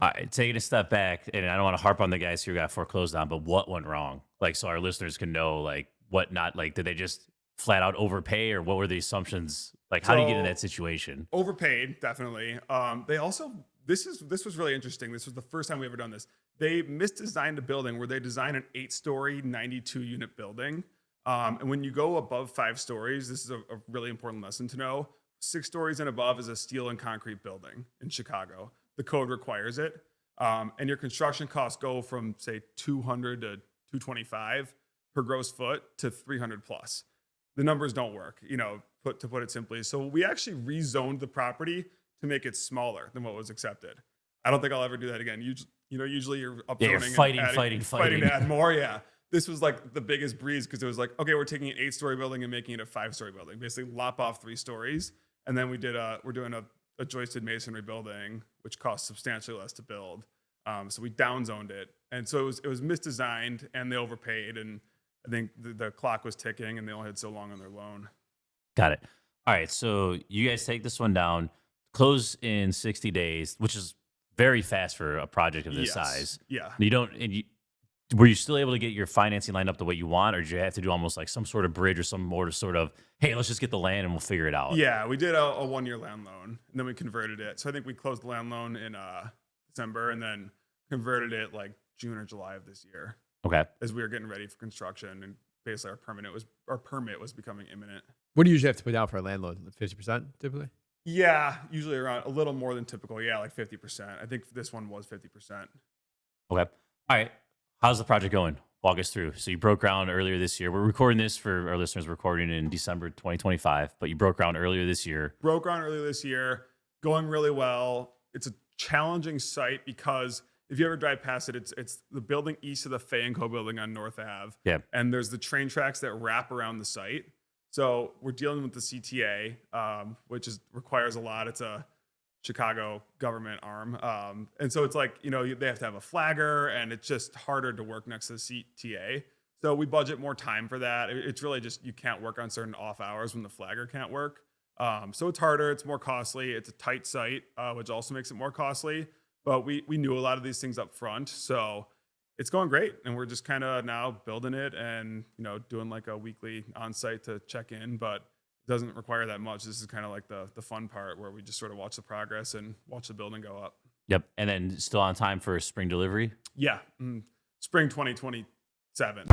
All right, taking a step back, and I don't want to harp on the guys who got foreclosed on, but what went wrong? Like, so our listeners can know, like, what not, like, did they just flat out overpay, or what were the assumptions? Like, how do you get in that So situation? overpaid, definitely. They also this was really interesting. This was the first time we ever done this. They misdesigned a building where they designed an 8-story, 92-unit building. And when you go above 5 stories, this is a really important lesson to know. 6 stories and above is a steel and concrete building in Chicago. The code requires it. And your construction costs go from say 200 to 225 per gross foot to 300 plus. The numbers don't work, to put it simply. So we actually rezoned the property to make it smaller than what was accepted. I don't think I'll ever do that again. Usually you're upzoning Yeah, you're fighting, fighting, fighting fighting. to add more. Yeah. This was like the biggest breeze because it was like, okay, we're taking an 8-story building and making it a 5-story building. Basically lop off 3 stories. And then we're doing a joisted masonry building, which costs substantially less to build. So we downzoned it. And so it was misdesigned and they overpaid. And I think the clock was ticking and they only had so long on their loan. Got it. All right, so you guys take this one down, close in 60 days, which is very fast for a project of this Yes. size. Yeah. You don't, and you, were you still able to get your financing lined up the way you want, or did you have to do almost like some sort of bridge or some more to sort of, hey, let's just get the land and we'll figure it out? Yeah, we did a 1-year land loan and then we converted it. So I think we closed the land loan in December and then converted it like June or July of this year Okay. as we were getting ready for construction and basically our permit was becoming imminent. What do you usually have to put down for a land loan? 50% typically? Yeah, usually around a little more than typical. Yeah, like 50%. I think this one was 50%. Okay. All right. How's the project going? Walk us through. So you broke ground earlier this year. We're recording this for our listeners, recording in December 2025, but you broke ground earlier this year. Broke ground earlier this year, going really well. It's a challenging site because if you ever drive past it, it's the building east of the Fay & Co building on North Ave. Yeah. And there's the train tracks that wrap around the site. So we're dealing with the CTA, which requires a lot. It's a Chicago government arm. And so it's like, they have to have a flagger and it's just harder to work next to the CTA. So we budget more time for that. It's really just, you can't work on certain off hours when the flagger can't work. So it's harder, it's more costly. It's a tight site, which also makes it more costly. But we knew a lot of these things up front. So it's going great. And we're just kind of now building it and, doing like a weekly on-site to check in, but it doesn't require that much. This is kind of like the fun part where we just sort of watch the progress and watch the building go up. Yep. And then still on time for spring delivery? Yeah. Spring 2027.